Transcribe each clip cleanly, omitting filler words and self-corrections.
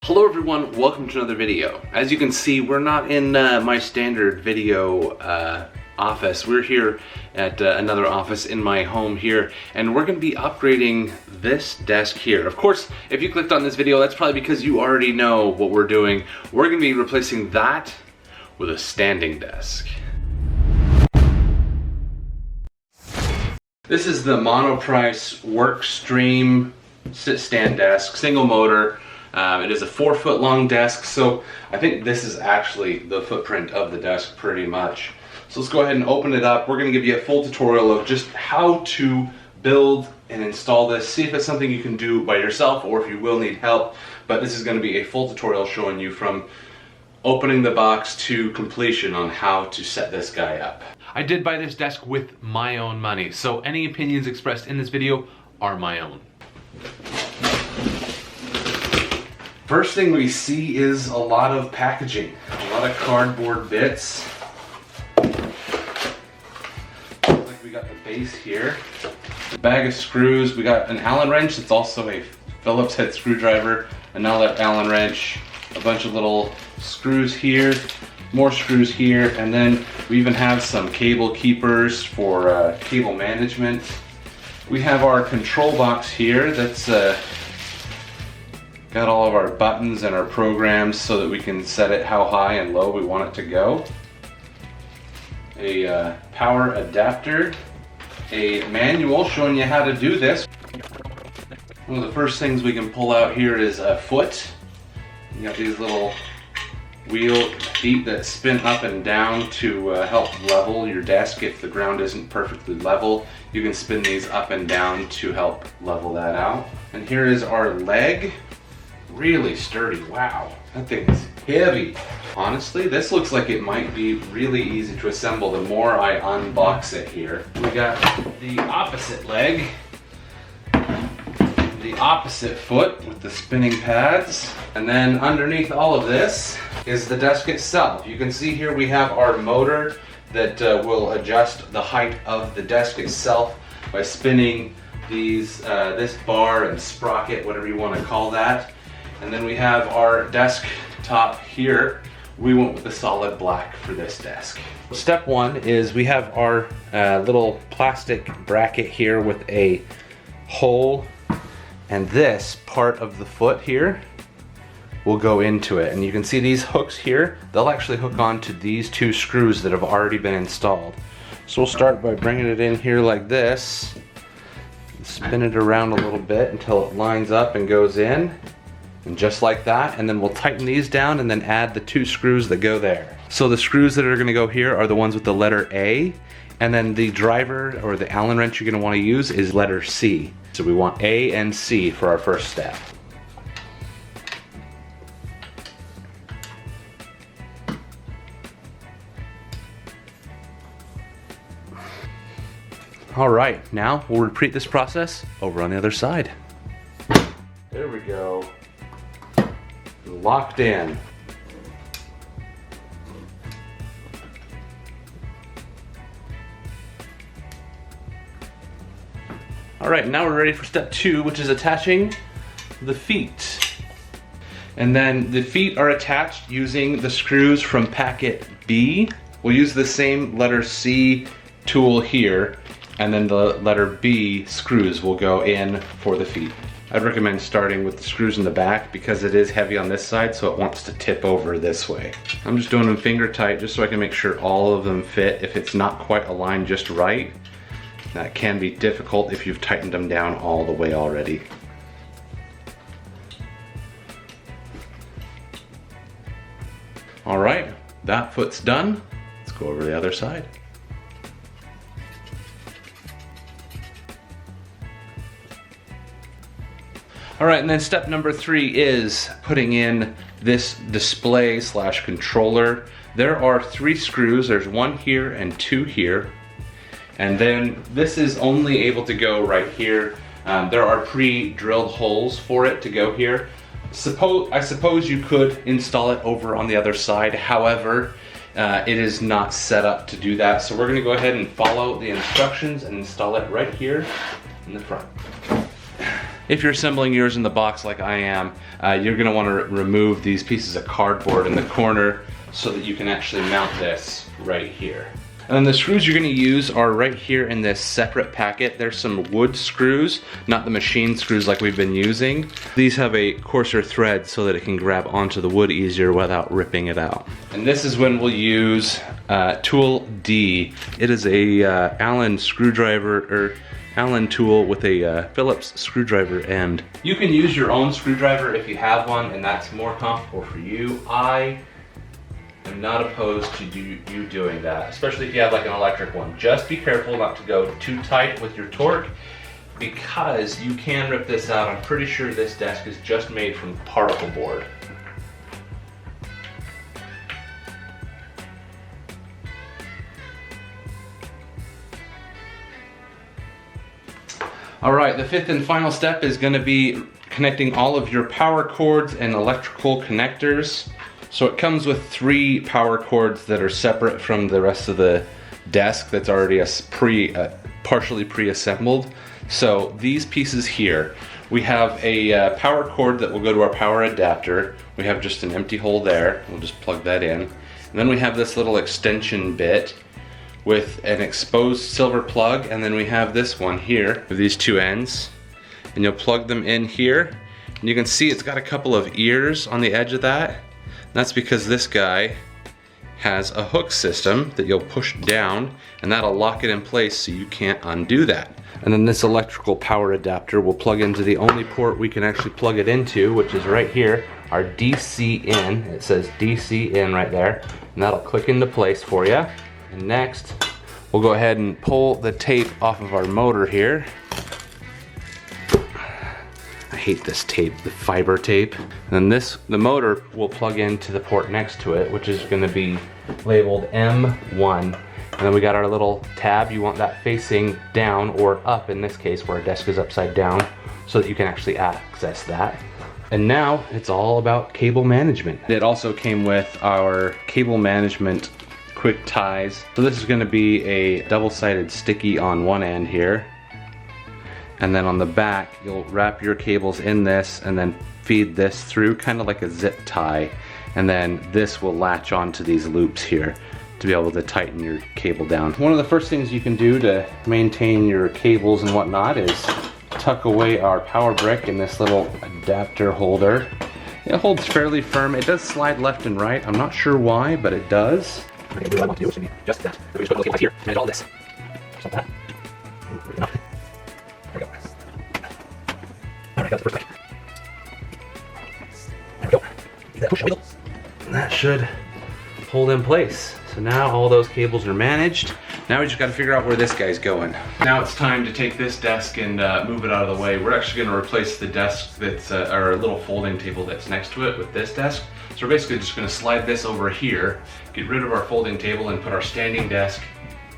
Hello everyone, welcome to another video. As you can see, we're not in my standard video office. We're here at another office in my home here, and we're going to be upgrading this desk here. Of course, if you clicked on this video, that's probably because you already know what we're doing. We're going to be replacing that with a standing desk. This is the Monoprice Workstream sit-stand desk, single motor. It is a 4-foot long desk, so I think this is actually the footprint of the desk pretty much. So let's go ahead and open it up. We're going to give you a full tutorial of just how to build and install this. See if it's something you can do by yourself or if you will need help. But this is going to be a full tutorial showing you from opening the box to completion on how to set this guy up. I did buy this desk with my own money, so any opinions expressed in this video are my own. First thing we see is a lot of packaging, a lot of cardboard bits. Looks like we got the base here, a bag of screws. We got an Allen wrench. It's also a Phillips head screwdriver, another Allen wrench, a bunch of little screws here, more screws here, and then we even have some cable keepers for cable management. We have our control box here that's got all of our buttons and our programs so that we can set it how high and low we want it to go. A power adapter, a manual showing you how to do this. One of the first things we can pull out here is a foot. You got these little wheel feet that spin up and down to help level your desk. If the ground isn't perfectly level, you can spin these up and down to help level that out. And here is our leg. Really sturdy. Wow, that thing is heavy. Honestly, this looks like it might be really easy to assemble the more I unbox it here. We got the opposite leg, the opposite foot with the spinning pads, and then underneath all of this is the desk itself. You can see here we have our motor that will adjust the height of the desk itself by spinning these this bar and sprocket, whatever you want to call that. And then we have our desk top here. We went with the solid black for this desk. Step one is we have our little plastic bracket here with a hole, and this part of the foot here will go into it. And you can see these hooks here, they'll actually hook onto these two screws that have already been installed. So we'll start by bringing it in here like this, spin it around a little bit until it lines up and goes in. And just like that, and then we'll tighten these down and then add the two screws that go there. So the screws that are gonna go here are the ones with the letter A, and then the driver or the Allen wrench you're gonna wanna use is letter C. So we want A and C for our first step. All right, now we'll repeat this process over on the other side. There we go. Locked in. All right, now we're ready for step 2, which is attaching the feet. And then the feet are attached using the screws from packet B. We'll use the same letter C tool here, and then the letter B screws will go in for the feet. I'd recommend starting with the screws in the back because it is heavy on this side, so it wants to tip over this way. I'm just doing them finger tight just so I can make sure all of them fit. If it's not quite aligned just right, that can be difficult if you've tightened them down all the way already. All right, that foot's done. Let's go over the other side. All right, and then step number 3 is putting in this display / controller. There are 3 screws. There's 1 here and 2 here. And then this is only able to go right here. There are pre-drilled holes for it to go here. I suppose you could install it over on the other side. However, it is not set up to do that. So we're gonna go ahead and follow the instructions and install it right here in the front. If you're assembling yours in the box like I am, you're gonna wanna remove these pieces of cardboard in the corner so that you can actually mount this right here. And then the screws you're gonna use are right here in this separate packet. There's some wood screws, not the machine screws like we've been using. These have a coarser thread so that it can grab onto the wood easier without ripping it out. And this is when we'll use tool D. It is a Allen screwdriver, or Allen tool with a Phillips screwdriver end. You can use your own screwdriver if you have one and that's more comfortable for you. I am not opposed to you doing that, especially if you have like an electric one. Just be careful not to go too tight with your torque because you can rip this out. I'm pretty sure this desk is just made from particle board. All right, the fifth and final step is gonna be connecting all of your power cords and electrical connectors. So it comes with 3 power cords that are separate from the rest of the desk that's already partially pre-assembled. So these pieces here, we have a power cord that will go to our power adapter. We have just an empty hole there. We'll just plug that in. And then we have this little extension bit with an exposed silver plug, and then we have this one here with these 2 ends. And you'll plug them in here. And you can see it's got a couple of ears on the edge of that. That's because this guy has a hook system that you'll push down and that'll lock it in place so you can't undo that. And then this electrical power adapter will plug into the only port we can actually plug it into, which is right here, our DC in. It says DC in right there, and that'll click into place for you. And next, we'll go ahead and pull the tape off of our motor here. I hate this tape, the fiber tape. And then the motor will plug into the port next to it, which is gonna be labeled M1. And then we got our little tab. You want that facing down or up in this case where our desk is upside down so that you can actually access that. And now it's all about cable management. It also came with our cable management quick ties. So this is gonna be a double-sided sticky on one end here. And then on the back, you'll wrap your cables in this and then feed this through, kind of like a zip tie. And then this will latch onto these loops here to be able to tighten your cable down. One of the first things you can do to maintain your cables and whatnot is tuck away our power brick in this little adapter holder. It holds fairly firm. It does slide left and right. I'm not sure why, but it does. Okay, what I want to do is just that. We just put the cables here, manage all this. Just like that. Enough. There we go. Alright, got the first pipe. There we go. Give that push, wiggle. And that should hold in place. So now all those cables are managed. Now we just got to figure out where this guy's going. Now it's time to take this desk and move it out of the way. We're actually going to replace the desk that's our little folding table that's next to it with this desk. So we're basically just going to slide this over here, get rid of our folding table, and put our standing desk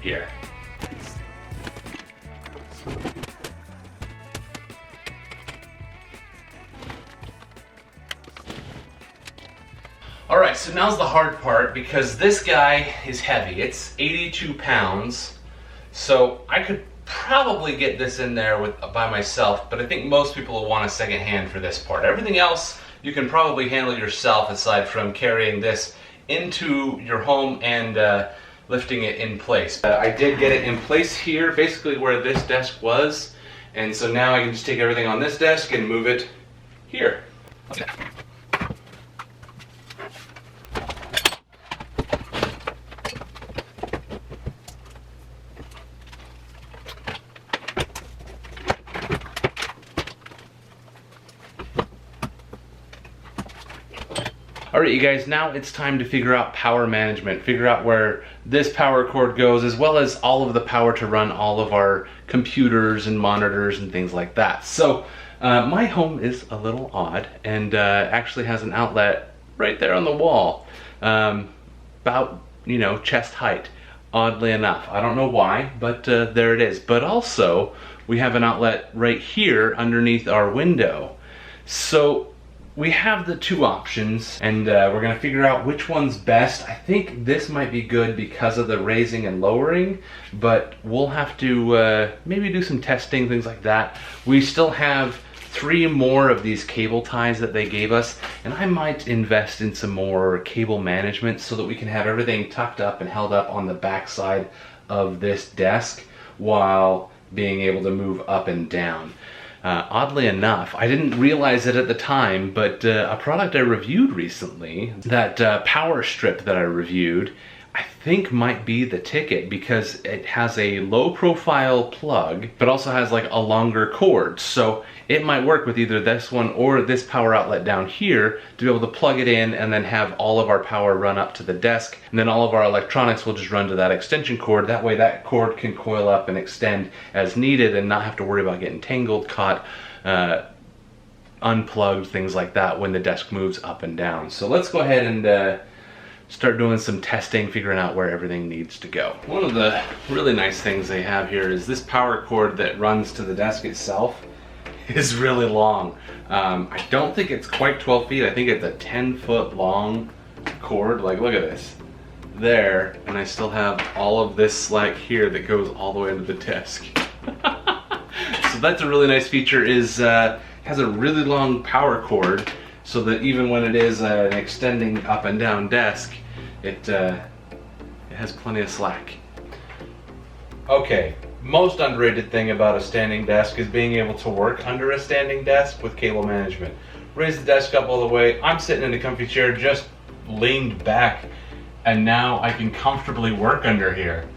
here. All right, so now's the hard part because this guy is heavy. It's 82 pounds. So I could probably get this in there by myself, but I think most people will want a second hand for this part. Everything else you can probably handle yourself aside from carrying this into your home and lifting it in place. I did get it in place here, basically where this desk was. And so now I can just take everything on this desk and move it here. Okay. Alright you guys, now it's time to figure out power management, figure out where this power cord goes, as well as all of the power to run all of our computers and monitors and things like that. So my home is a little odd and actually has an outlet right there on the wall, about, you know, chest height, oddly enough. I don't know why, but there it is. But also, we have an outlet right here underneath our window. So we have the two options, and we're gonna figure out which one's best. I think this might be good because of the raising and lowering, but we'll have to maybe do some testing, things like that. We still have 3 more of these cable ties that they gave us, and I might invest in some more cable management so that we can have everything tucked up and held up on the back side of this desk while being able to move up and down. Oddly enough, I didn't realize it at the time, but a product I reviewed recently, that power strip that I reviewed, I think might be the ticket, because it has a low profile plug but also has like a longer cord, so it might work with either this one or this power outlet down here to be able to plug it in and then have all of our power run up to the desk, and then all of our electronics will just run to that extension cord. That way that cord can coil up and extend as needed and not have to worry about getting tangled, caught, unplugged, things like that when the desk moves up and down. So let's go ahead and start doing some testing, figuring out where everything needs to go. One of the really nice things they have here is this power cord that runs to the desk itself is really long. I don't think it's quite 12 feet. I think it's a 10-foot long cord. Like, look at this. There, and I still have all of this slack here that goes all the way into the desk. So that's a really nice feature, is has a really long power cord, so that even when it is an extending up and down desk, it has plenty of slack. Okay, most underrated thing about a standing desk is being able to work under a standing desk with cable management. Raise the desk up all the way. I'm sitting in a comfy chair, just leaned back, and now I can comfortably work under here.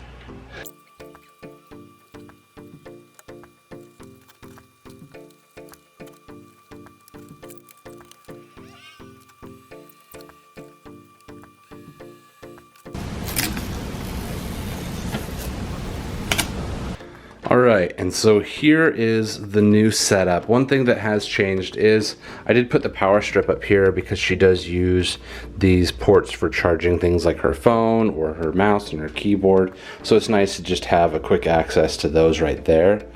Alright, and so here is the new setup. One thing that has changed is I did put the power strip up here because she does use these ports for charging things like her phone or her mouse and her keyboard. So it's nice to just have a quick access to those right there.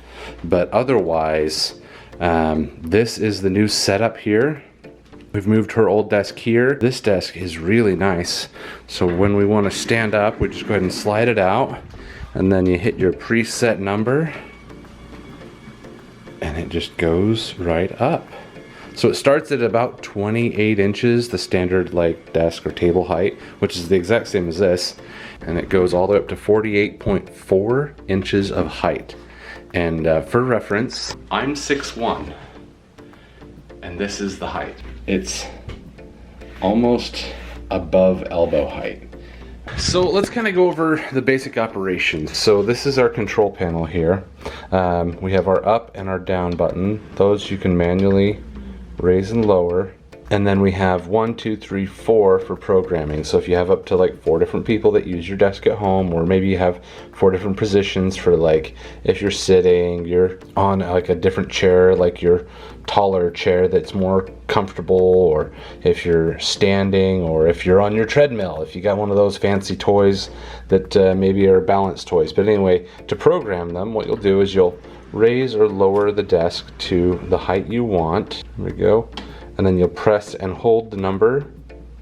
But otherwise, this is the new setup here. We've moved her old desk here. This desk is really nice. So when we want to stand up, we just go ahead and slide it out. And then you hit your preset number and it just goes right up. So it starts at about 28 inches, the standard like desk or table height, which is the exact same as this. And it goes all the way up to 48.4 inches of height. And for reference, I'm 6'1", and this is the height. It's almost above elbow height. So let's kind of go over the basic operations. So this is our control panel here. We have our up and our down button. Those you can manually raise and lower. And then we have 1, 2, 3, 4 for programming. So if you have up to like 4 different people that use your desk at home, or maybe you have 4 different positions for, like, if you're sitting, you're on like a different chair, like your taller chair that's more comfortable, or if you're standing, or if you're on your treadmill, if you got one of those fancy toys that maybe are balance toys. But anyway, to program them, what you'll do is you'll raise or lower the desk to the height you want. There we go. And then you'll press and hold the number,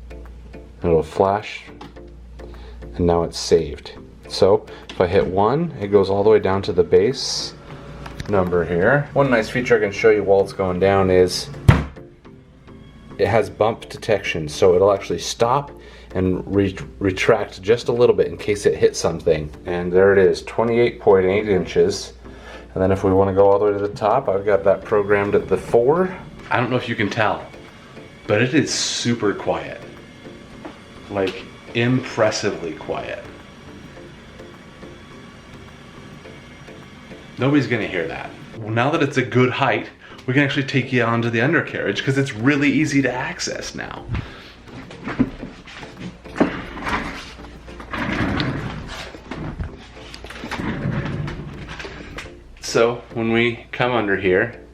and it'll flash, and now it's saved. So if I hit 1, it goes all the way down to the base number here. One nice feature I can show you while it's going down is it has bump detection, so it'll actually stop and retract just a little bit in case it hits something. And there it is, 28.8 inches. And then if we want to go all the way to the top, I've got that programmed at the 4. I don't know if you can tell, but it is super quiet. Like, impressively quiet. Nobody's gonna hear that. Well, now that it's a good height, we can actually take you onto the undercarriage because it's really easy to access now. So when we come under here,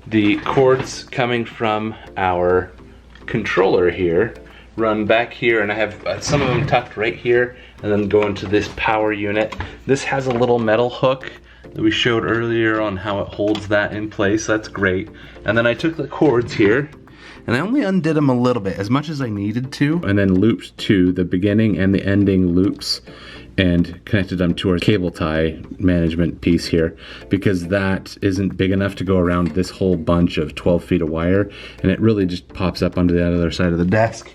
the cords coming from our controller here run back here, and I have some of them tucked right here, and then go into this power unit. This has a little metal hook that we showed earlier on how it holds that in place. That's great. And then I took the cords here and I only undid them a little bit, as much as I needed to, and then looped to the beginning and the ending loops and connected them to our cable tie management piece here, because that isn't big enough to go around this whole bunch of 12 feet of wire, and it really just pops up onto the other side of the desk,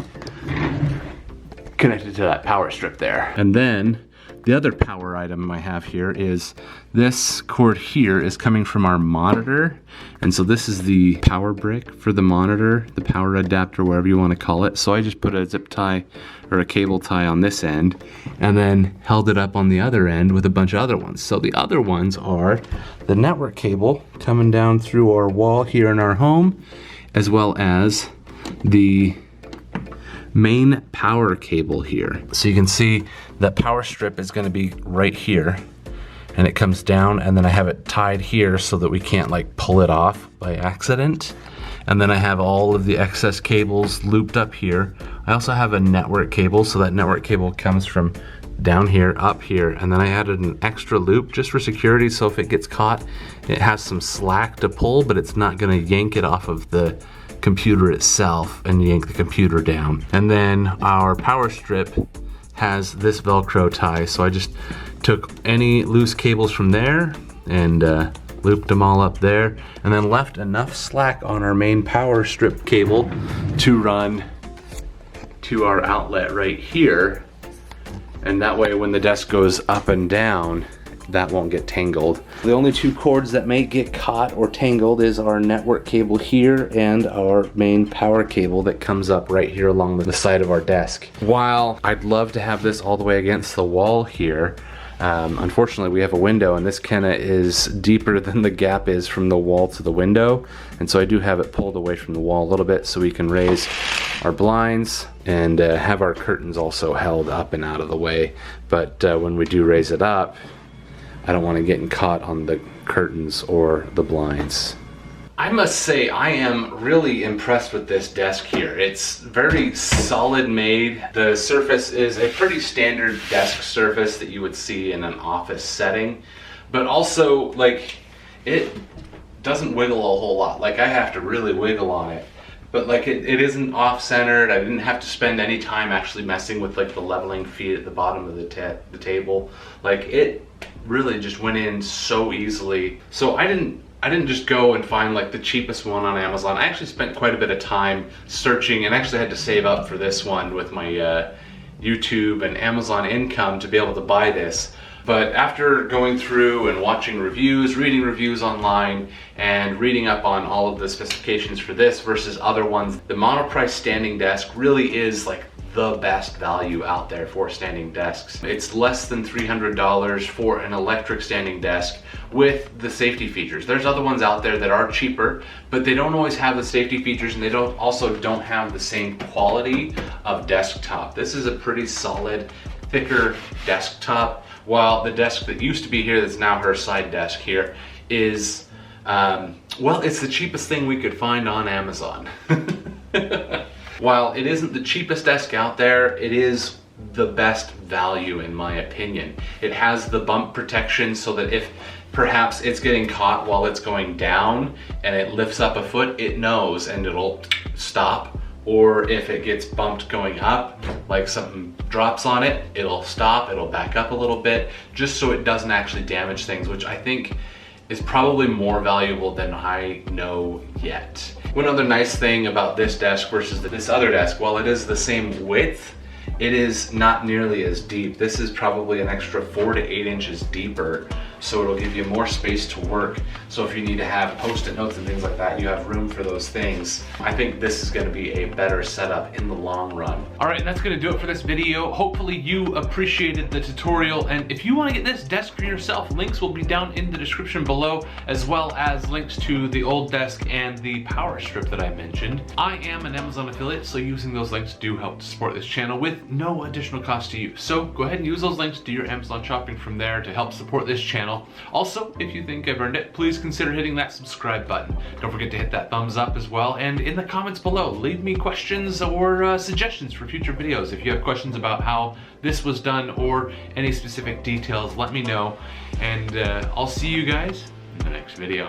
connected to that power strip there. And then the other power item I have here is this cord here is coming from our monitor. And so this is the power brick for the monitor, the power adapter, whatever you want to call it. So I just put a zip tie or a cable tie on this end and then held it up on the other end with a bunch of other ones. So the other ones are the network cable coming down through our wall here in our home, as well as the main power cable here. So you can see that power strip is gonna be right here, and it comes down, and then I have it tied here so that we can't like pull it off by accident. And then I have all of the excess cables looped up here. I also have a network cable, so that network cable comes from down here, up here, and then I added an extra loop just for security, so if it gets caught, it has some slack to pull, but it's not gonna yank it off of the computer itself and yank the computer down. And then our power strip has this Velcro tie, so I just took any loose cables from there and looped them all up there, and then left enough slack on our main power strip cable to run to our outlet right here, and that way when the desk goes up and down, that won't get tangled. The only two cords that may get caught or tangled is our network cable here and our main power cable that comes up right here along the side of our desk. While I'd love to have this all the way against the wall here, unfortunately we have a window, and this kinda is deeper than the gap is from the wall to the window, and so I do have it pulled away from the wall a little bit so we can raise our blinds and have our curtains also held up and out of the way. But when we do raise it up, I don't want to get caught on the curtains or the blinds. I must say I am really impressed with this desk here. It's very solid made. The surface is a pretty standard desk surface that you would see in an office setting, but also like it doesn't wiggle a whole lot. Like I have to really wiggle on it, but like it isn't off-centered. I didn't have to spend any time actually messing with like the leveling feet at the bottom of the table. Like it really just went in so easily. So I didn't just go and find like the cheapest one on Amazon. I actually spent quite a bit of time searching, and actually had to save up for this one with my YouTube and Amazon income to be able to buy this. But after going through and watching reviews, reading reviews online, and reading up on all of the specifications for this versus other ones, the Monoprice standing desk really is like the best value out there for standing desks. It's less than $300 for an electric standing desk with the safety features. There's other ones out there that are cheaper, but they don't always have the safety features, and they also don't have the same quality of desktop. This is a pretty solid, thicker desktop, while the desk that used to be here, that's now her side desk here, is, well, it's the cheapest thing we could find on Amazon. While it isn't the cheapest desk out there, it is the best value in my opinion. It has the bump protection so that if perhaps it's getting caught while it's going down and it lifts up a foot, it knows and it'll stop. Or if it gets bumped going up, like something drops on it, it'll stop, it'll back up a little bit, just so it doesn't actually damage things, which I think is probably more valuable than I know yet. One other nice thing about this desk versus this other desk, while it is the same width, it is not nearly as deep. This is probably an extra 4 to 8 inches deeper, so it'll give you more space to work. So if you need to have post-it notes and things like that, you have room for those things. I think this is gonna be a better setup in the long run. All right, that's gonna do it for this video. Hopefully you appreciated the tutorial, and if you wanna get this desk for yourself, links will be down in the description below, as well as links to the old desk and the power strip that I mentioned. I am an Amazon affiliate, so using those links do help to support this channel with no additional cost to you. So go ahead and use those links to do your Amazon shopping from there to help support this channel. Also, if you think I've earned it, please consider hitting that subscribe button. Don't forget to hit that thumbs up as well, and in the comments below, leave me questions or suggestions for future videos. If you have questions about how this was done or any specific details, let me know, and I'll see you guys in the next video.